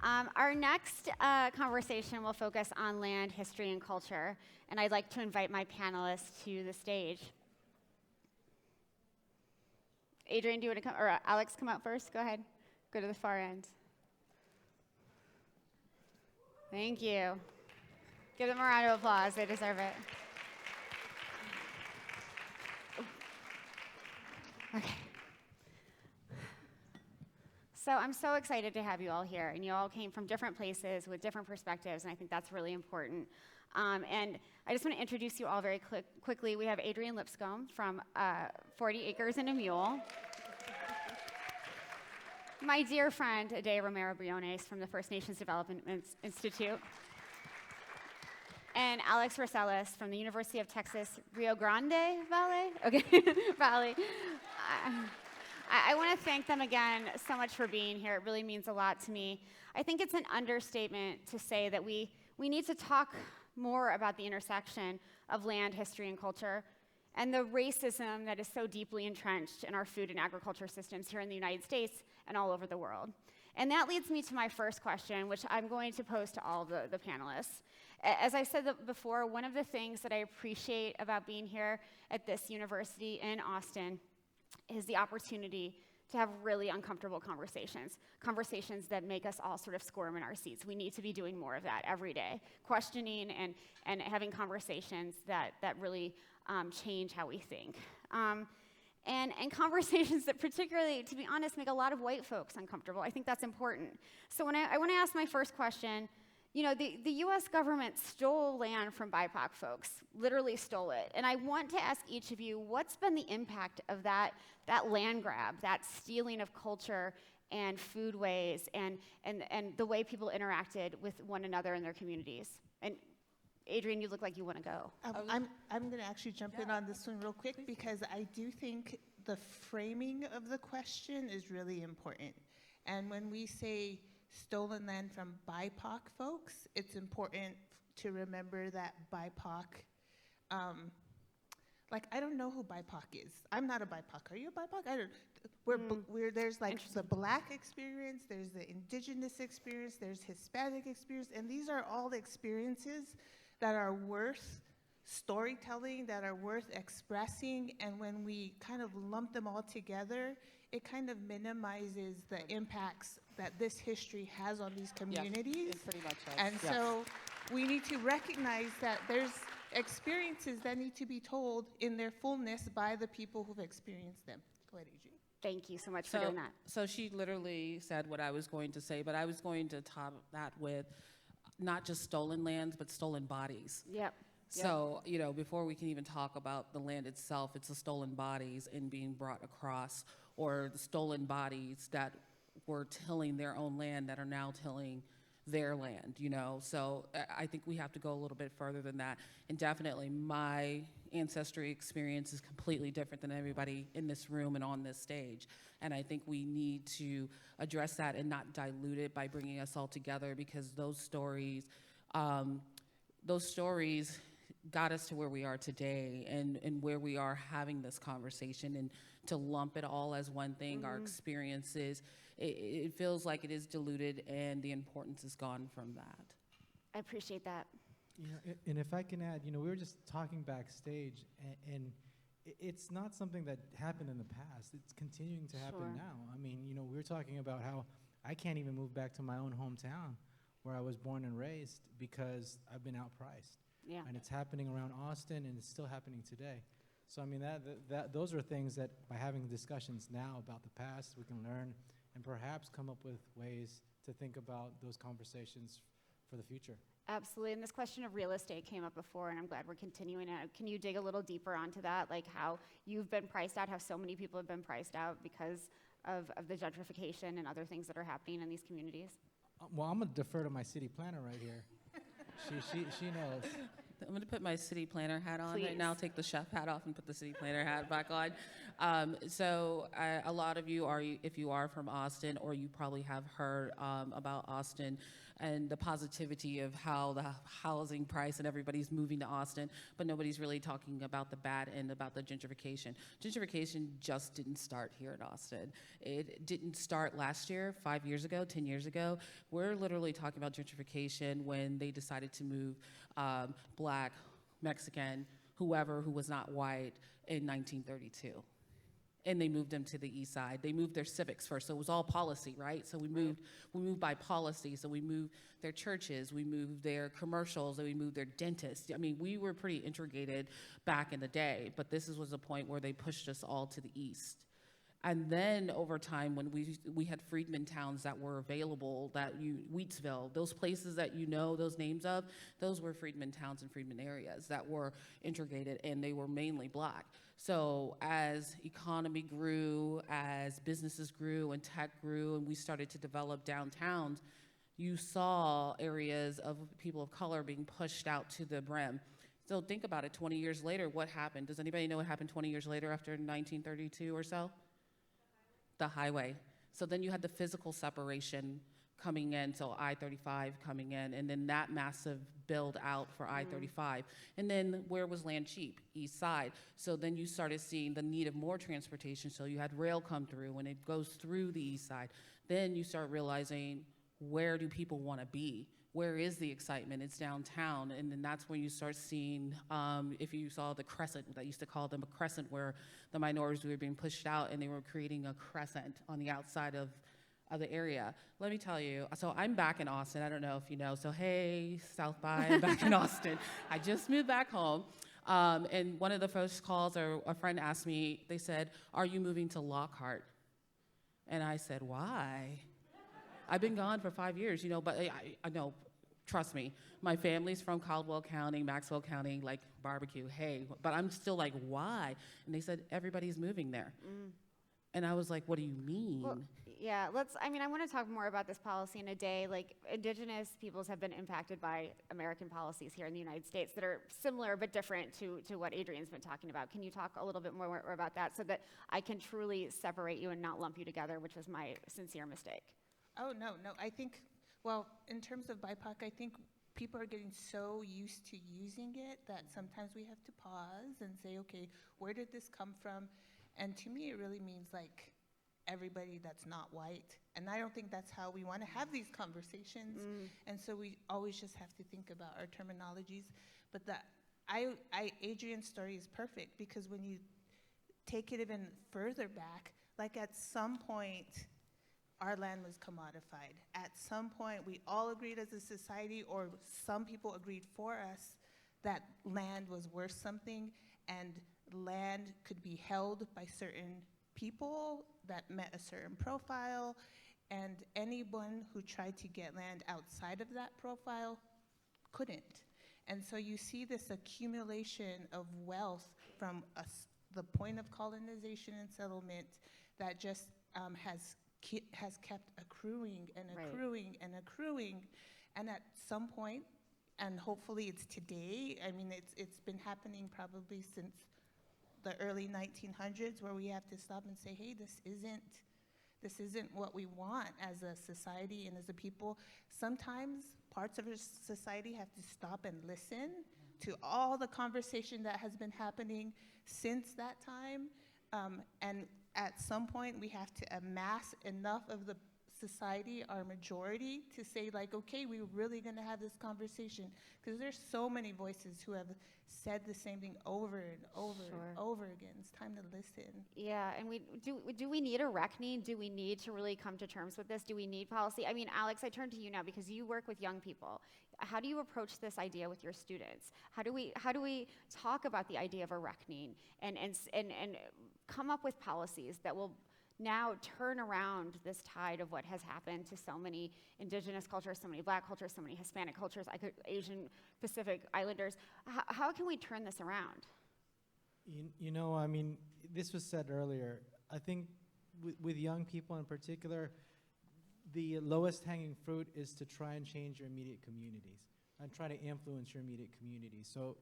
Our next conversation will focus on land, history, and culture, and I'd like to invite my panelists to the stage. Adrian, do you want to come, or Alex, come out first? Go ahead. Go to the far end. Thank you. Give them a round of applause. They deserve it. Okay. So I'm so excited to have you all here, and you all came from different places with different perspectives, and I think that's really important. And I just want to introduce you all very quickly. We have Adrian Lipscombe from 40 Acres and a Mule. My dear friend, A-dae Romero-Briones from the First Nations Development Institute. And Alex Racelis from the University of Texas, Rio Grande Valley? Okay, Valley. I want to thank them again so much for being here. It really means a lot to me. I think it's an understatement to say that we need to talk more about the intersection of land, history, and culture, and the racism that is so deeply entrenched in our food and agriculture systems here in the United States and all over the world. And that leads me to my first question, which I'm going to pose to all the panelists. As I said before, one of the things that I appreciate about being here at this university in Austin is the opportunity to have really uncomfortable conversations that make us all sort of squirm in our seats. We need to be doing more of that every day, questioning and having conversations that really change how we think. And conversations that particularly, to be honest, make a lot of white folks uncomfortable. I think that's important. So when I want to ask my first question, you know, the US government stole land from BIPOC folks, literally stole it. And I want to ask each of you, what's been the impact of that land grab, that stealing of culture and foodways and the way people interacted with one another in their communities? And Adrian, you look like you want to go. I'm going to actually jump in on this one real quick because I do think the framing of the question is really important. And when we say stolen land from BIPOC folks, it's important to remember that BIPOC, like I don't know who BIPOC is. I'm not a BIPOC. Are you a BIPOC? I don't. There's like the Black experience, there's the Indigenous experience, there's Hispanic experience, and these are all the experiences that are worth storytelling, that are worth expressing, and when we kind of lump them all together, it kind of minimizes the impacts that this history has on these communities. It pretty much has. And so we need to recognize that there's experiences that need to be told in their fullness by the people who've experienced them. Go ahead, Adrian. Thank you so much for doing that. So she literally said what I was going to say, but I was going to top that with not just stolen lands, but stolen bodies. Yep. So, you know, before we can even talk about the land itself, it's the stolen bodies and being brought across, or the stolen bodies that were tilling their own land that are now tilling their land, you know? So I think we have to go a little bit further than that. And definitely my ancestry experience is completely different than everybody in this room and on this stage. And I think we need to address that and not dilute it by bringing us all together, because those stories got us to where we are today and where we are having this conversation, and to lump it all as one thing, our experiences, it feels like it is diluted and the importance is gone from that. I appreciate that. You know, and if I can add, you know, we were just talking backstage, and it's not something that happened in the past. It's continuing to happen now. I mean, you know, we were talking about how I can't even move back to my own hometown where I was born and raised because I've been outpriced. Yeah. And it's happening around Austin, and it's still happening today. So I mean, those are things that by having discussions now about the past, we can learn and perhaps come up with ways to think about those conversations for the future. Absolutely, and this question of real estate came up before, and I'm glad we're continuing it. Can you dig a little deeper onto that, like how you've been priced out, how so many people have been priced out because of the gentrification and other things that are happening in these communities? Well, I'm gonna defer to my city planner right here. She knows. I'm going to put my city planner hat on Please. right now, take the chef hat off and put the city planner hat back on. A lot of you are, if you are from Austin, or you probably have heard about Austin and the positivity of how the housing price and everybody's moving to Austin, but nobody's really talking about the bad end, about the gentrification. Gentrification just didn't start here in Austin. It didn't start last year, 5 years ago, 10 years ago. We're literally talking about gentrification when they decided to move Black, Mexican, whoever who was not white in 1932. And they moved them to the east side. They moved their civics first, so it was all policy, right? So we moved by policy. So we moved their churches, we moved their commercials, and we moved their dentists. I mean, we were pretty integrated back in the day, but this was a point where they pushed us all to the east. And then over time, when we had freedmen towns that were available, Wheatsville, those places that you know those names of, those were freedmen towns and freedmen areas that were integrated, and they were mainly Black. So as economy grew, as businesses grew and tech grew, and we started to develop downtowns, you saw areas of people of color being pushed out to the brim. So think about it, 20 years later, what happened? Does anybody know what happened 20 years later after 1932 or so? The highway. So then you had the physical separation coming in, so I-35 coming in, and then that massive build out for I-35. And then where was land cheap? East side. So then you started seeing the need of more transportation, so you had rail come through, and it goes through the east side. Then you start realizing, where do people want to be? Where is the excitement? It's downtown. And then that's when you start seeing, if you saw the crescent, that used to call them a crescent, where the minorities were being pushed out and they were creating a crescent on the outside of the area. Let me tell you, so I'm back in Austin. I don't know if you know. So hey, South by, I'm back in Austin. I just moved back home. And one of the first calls, or a friend asked me, they said, "Are you moving to Lockhart?" And I said, "Why?" I've been gone for 5 years, but I know, trust me, my family's from Caldwell County, Maxwell County, like barbecue, hey, but I'm still like, why? And they said, everybody's moving there. And I was like, what do you mean? Well, yeah, I want to talk more about this policy in a day. Like, indigenous peoples have been impacted by American policies here in the United States that are similar but different to what Adrian's been talking about. Can you talk a little bit more about that so that I can truly separate you and not lump you together, which was my sincere mistake? Oh, no. I think, well, in terms of BIPOC, I think people are getting so used to using it that sometimes we have to pause and say, okay, where did this come from? And to me, it really means like everybody that's not white. And I don't think that's how we want to have these conversations. And so we always just have to think about our terminologies. But Adrian's story is perfect, because when you take it even further back, like at some point, our land was commodified. At some point, we all agreed as a society, or some people agreed for us, that land was worth something, and land could be held by certain people that met a certain profile, and anyone who tried to get land outside of that profile couldn't. And so you see this accumulation of wealth from the point of colonization and settlement that just has kept accruing and accruing and accruing, and at some point, and hopefully it's today, I mean, it's been happening probably since the early 1900s, where we have to stop and say, hey, this isn't what we want as a society and as a people. Sometimes parts of our society have to stop and listen to all the conversation that has been happening since that time, and at some point, we have to amass enough of the society, our majority, to say, like, okay, we're really going to have this conversation. Because there's so many voices who have said the same thing over and over and over again. It's time to listen. Yeah, and do we need a reckoning? Do we need to really come to terms with this? Do we need policy? I mean, Alex, I turn to you now because you work with young people. How do you approach this idea with your students? How do we talk about the idea of a reckoning and come up with policies that will now turn around this tide of what has happened to so many indigenous cultures, so many Black cultures, so many Hispanic cultures, Asian Pacific Islanders? How can we turn this around? I mean, this was said earlier. I think with young people in particular, the lowest hanging fruit is to try and change your immediate communities. and try to influence your immediate community. So,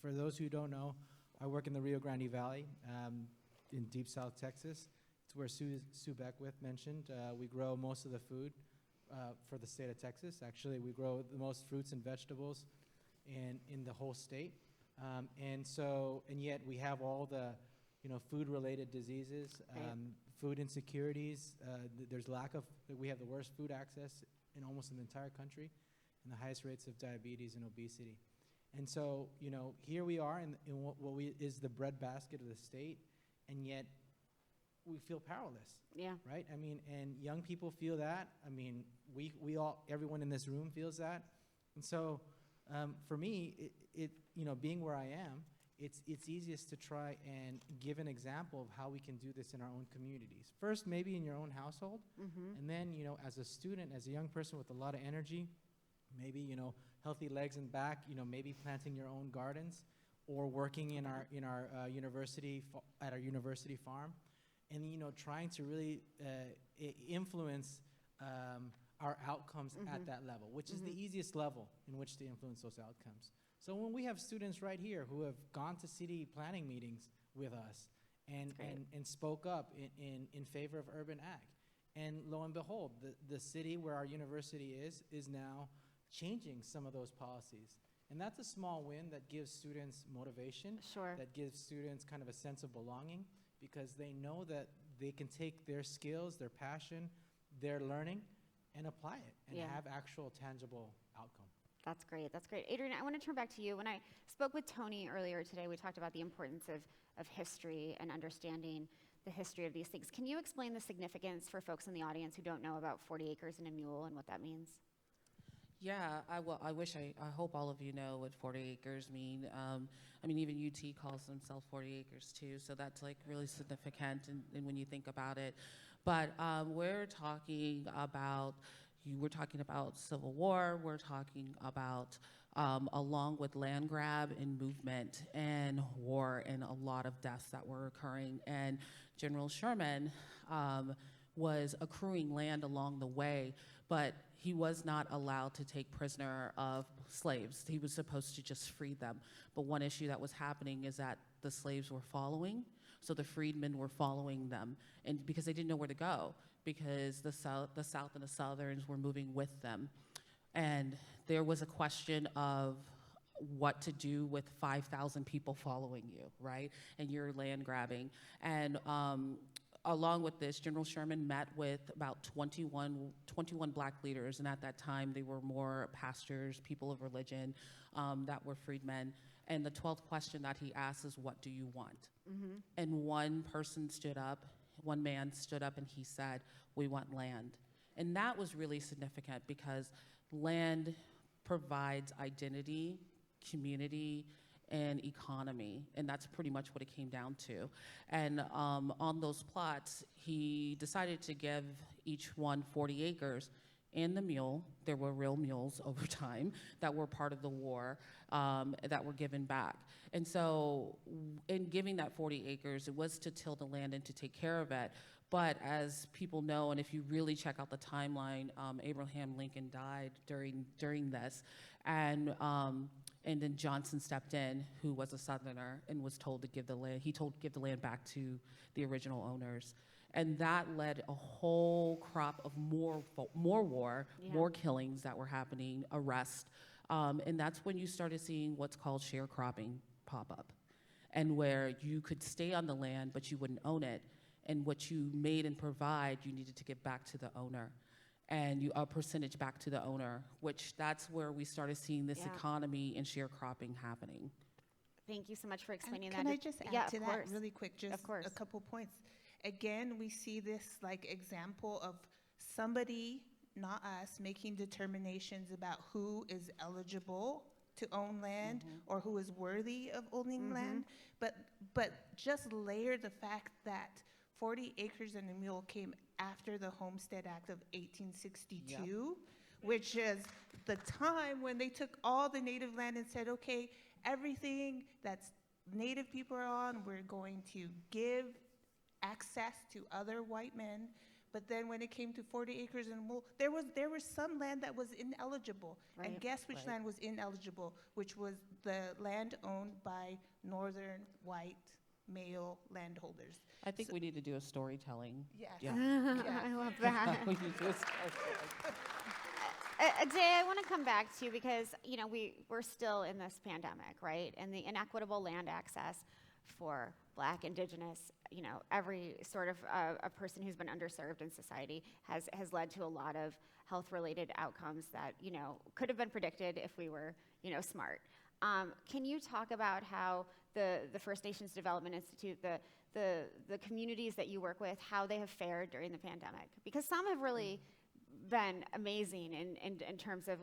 for those who don't know, I work in the Rio Grande Valley in deep South Texas. It's where Sue Beckwith mentioned. We grow most of the food for the state of Texas. Actually, we grow the most fruits and vegetables in the whole state. And yet we have all the, food-related diseases, food insecurities. We have the worst food access in almost in the entire country, and the highest rates of diabetes and obesity. And so, here we are in what is the breadbasket of the state, and yet we feel powerless. Yeah. Right? I mean, and young people feel that. I mean, everyone in this room feels that. And so, for me, being where I am, it's easiest to try and give an example of how we can do this in our own communities. First, maybe in your own household, and then, as a student, as a young person with a lot of energy, maybe, healthy legs and back, maybe planting your own gardens, or working in our university at our university farm, and trying to really influence our outcomes at that level, which is the easiest level in which to influence those outcomes. So when we have students right here who have gone to city planning meetings with us and spoke up in favor of urban ag, and lo and behold, the city where our university is now changing some of those policies. And that's a small win that gives students motivation, Sure. that gives students kind of a sense of belonging, because they know that they can take their skills, their passion, their learning, and apply it and have actual tangible outcome. That's great. That's great. Adrian, I want to turn back to you. When I spoke with Tony earlier today, we talked about the importance of history and understanding the history of these things. Can you explain the significance for folks in the audience who don't know about 40 acres and a mule and what that means? Yeah, I hope all of you know what 40 acres mean. Even UT calls themselves 40 acres too, so that's like really significant and when you think about it. But we're talking about Civil War, we're talking about along with land grab and movement and war and a lot of deaths that were occurring. And General Sherman was accruing land along the way, but he was not allowed to take prisoner of slaves. He was supposed to just free them. But one issue that was happening is that the slaves were following, so the freedmen were following them, and because they didn't know where to go, because the South and the Southerns were moving with them. And there was a question of what to do with 5,000 people following you, right? And you're land grabbing. And along with this, General Sherman met with about 21 black leaders, and at that time they were more pastors, people of religion, that were freedmen. And the 12th question that he asked is, what do you want? And one man stood up and he said, we want land. And that was really significant because land provides identity, community, and economy, and that's pretty much what it came down to. And on those plots, he decided to give each one 40 acres and the mule. There were real mules over time that were part of the war that were given back. And so in giving that 40 acres, it was to till the land and to take care of it. But as people know, and if you really check out the timeline, Abraham Lincoln died during this, and then Johnson stepped in, who was a Southerner, and was told to give the land. Give the land back to the original owners, and that led a whole crop of more war, more killings that were happening, arrests, and that's when you started seeing what's called sharecropping pop up, and where you could stay on the land but you wouldn't own it, and what you made and provide, you needed to give back to the owner. And a percentage back to the owner, which that's where we started seeing this economy and sharecropping happening. Thank you so much for explaining that. Can I just add to that course. really quick, just a couple points. Again, we see this like example of somebody, not us, making determinations about who is eligible to own land or who is worthy of owning land, but just layer the fact that 40 acres and a mule came after the Homestead Act of 1862, which is the time when they took all the native land and said, okay, everything that's native people are on, we're going to give access to other white men, But then when it came to 40 acres and mule, there was some land that was ineligible. Right. And guess which land was ineligible, which was the land owned by northern white male landholders. I think we need to do a storytelling. Yes. Yeah. I love that. We need to do a storytelling. A-dae, I want to come back to you because, we're still in this pandemic, right? And the inequitable land access for Black, Indigenous, every sort of a person who's been underserved in society has led to a lot of health-related outcomes that, could have been predicted if we were, smart. Can you talk about how the First Nations Development Institute, the communities that you work with, how they have fared during the pandemic? Because some have really been amazing in terms of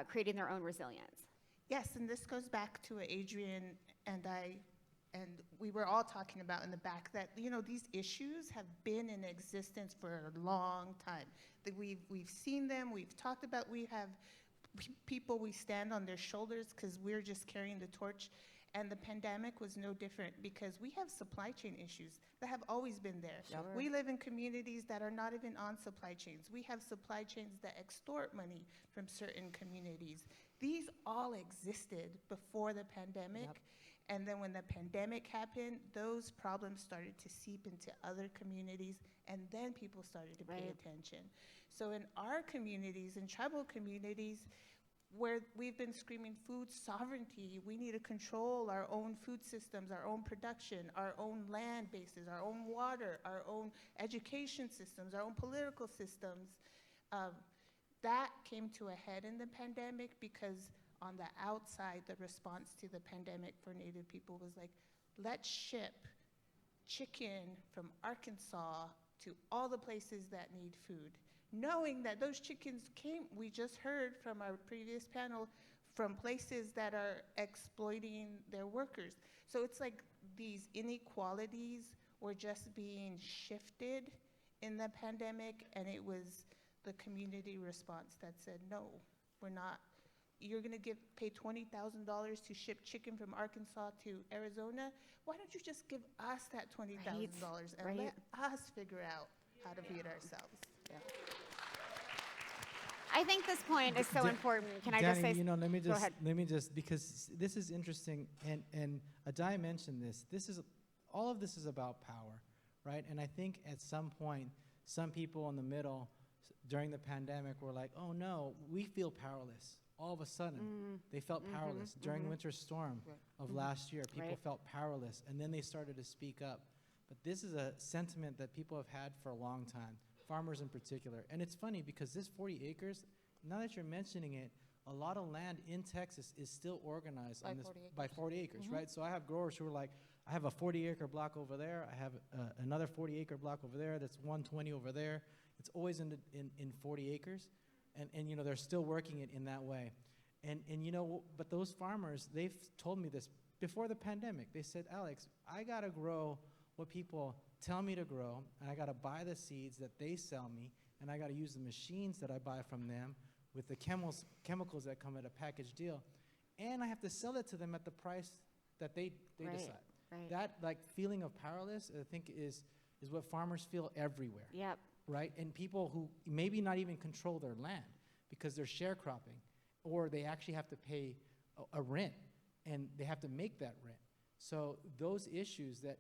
creating their own resilience. Yes, and this goes back to what Adrian and we were all talking about in the back, that these issues have been in existence for a long time. That we've seen them, we've talked about, we have people we stand on their shoulders because we're just carrying the torch. And the pandemic was no different because we have supply chain issues that have always been there. Sure. We live in communities that are not even on supply chains. We have supply chains that extort money from certain communities. These all existed before the pandemic. Yep. And then when the pandemic happened, those problems started to seep into other communities, and then people started to pay attention. So in our communities, in tribal communities, where we've been screaming food sovereignty, we need to control our own food systems, our own production, our own land bases, our own water, our own education systems, our own political systems. That came to a head in the pandemic because on the outside, the response to the pandemic for Native people was like, let's ship chicken from Arkansas to all the places that need food. Knowing that those chickens came, we just heard from our previous panel, from places that are exploiting their workers. So it's like these inequalities were just being shifted in the pandemic, and it was the community response that said, no, we're not. You're gonna pay $20,000 to ship chicken from Arkansas to Arizona? Why don't you just give us that $20,000 and let us figure out how to feed ourselves? Yeah. I think this point is so important. Can I Danny, just say? let me just because this is interesting, and A-dae mentioned this. All of this is about power, right? And I think at some point, some people in the middle during the pandemic were like, "Oh no, we feel powerless." All of a sudden, they felt powerless. During winter storm of last year, people felt powerless, and then they started to speak up. But this is a sentiment that people have had for a long time, farmers in particular. And it's funny because this 40 acres, now that you're mentioning it, a lot of land in Texas is still organized by 40 acres, right? So I have growers who are like, I have a 40-acre block over there. I have another 40-acre block over there. That's 120 over there. It's always in 40 acres. And they're still working it in that way. And but those farmers, they've told me this before the pandemic. They said, Alex, I got to grow what people tell me to grow, and I got to buy the seeds that they sell me, and I got to use the machines that I buy from them with the chemicals that come at a package deal, and I have to sell it to them at the price that they decide. Right. That feeling of powerless, I think, is what farmers feel everywhere. Yep. Right? And people who maybe not even control their land because they're sharecropping, or they actually have to pay a rent, and they have to make that rent. So those issues that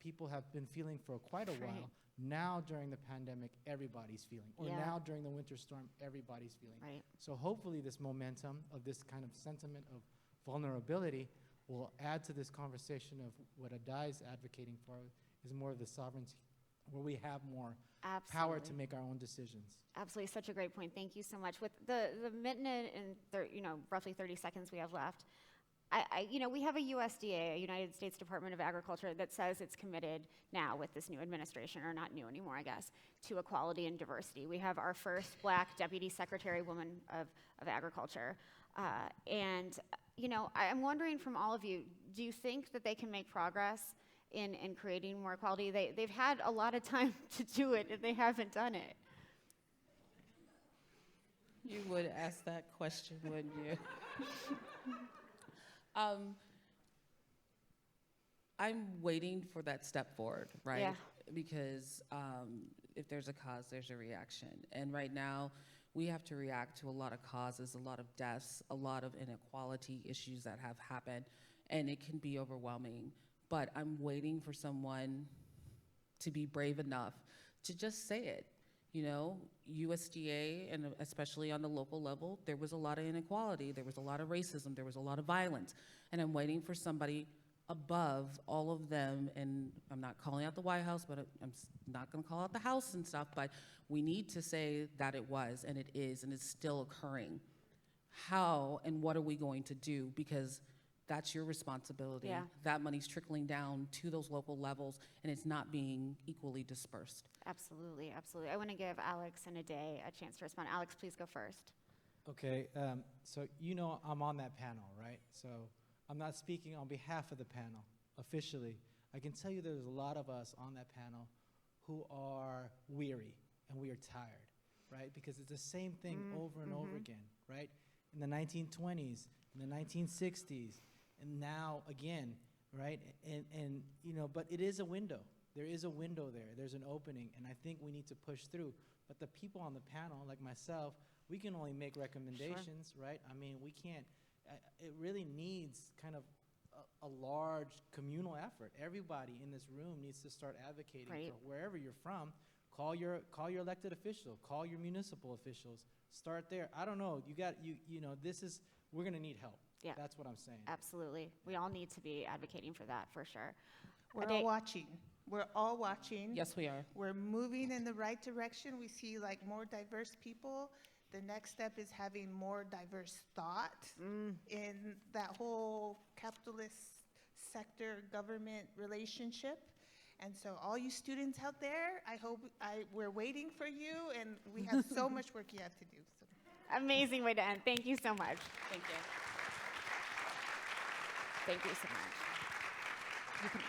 people have been feeling for quite a while, now during the pandemic, everybody's feeling. Or now during the winter storm, everybody's feeling. Right. So hopefully this momentum of this kind of sentiment of vulnerability will add to this conversation of what A-dae is advocating for, is more of the sovereignty, where we have more power to make our own decisions. Absolutely, such a great point. Thank you so much. With the minute and roughly 30 seconds we have left, we have a USDA, a United States Department of Agriculture, that says it's committed now with this new administration, or not new anymore, I guess, to equality and diversity. We have our first Black Deputy Secretary woman of Agriculture. I'm wondering from all of you, do you think that they can make progress in creating more equality? They've had a lot of time to do it, and they haven't done it. You would ask that question, wouldn't you? I'm waiting for that step forward, right? Yeah. Because if there's a cause, there's a reaction. And right now, we have to react to a lot of causes, a lot of deaths, a lot of inequality issues that have happened, and it can be overwhelming. But I'm waiting for someone to be brave enough to just say it. You know, USDA, and especially on the local level, there was a lot of inequality, there was a lot of racism, there was a lot of violence, and I'm waiting for somebody above all of them, and I'm not calling out the White House, but I'm not gonna call out the House and stuff, but we need to say that it was, and it is, and it's still occurring. How and what are we going to do? Because that's your responsibility. Yeah. That money's trickling down to those local levels, and it's not being equally dispersed. Absolutely, absolutely. I want to give Alex and A-dae a chance to respond. Alex, please go first. Okay, so you know I'm on that panel, right? So I'm not speaking on behalf of the panel officially. I can tell you there's a lot of us on that panel who are weary and we are tired, right? Because it's the same thing over and over again, right? In the 1920s, in the 1960s, and now again, right? And you know, but it is a window. There is a window there. There's an opening, and I think we need to push through. But the people on the panel, like myself, we can only make recommendations, right? I mean, we can't. It really needs kind of a large communal effort. Everybody in this room needs to start advocating for wherever you're from. Call your elected official. Call your municipal officials. Start there. I don't know. You know. We're gonna need help. Yeah. That's what I'm saying. Absolutely. We all need to be advocating for that, for sure. We're A-dae- all watching. We're all watching. Yes, we are. We're moving in the right direction. We see like more diverse people. The next step is having more diverse thought in that whole capitalist sector government relationship. And so all you students out there, we're waiting for you, and we have so much work you have to do. So. Amazing way to end. Thank you so much. Thank you. Thank you so much. You can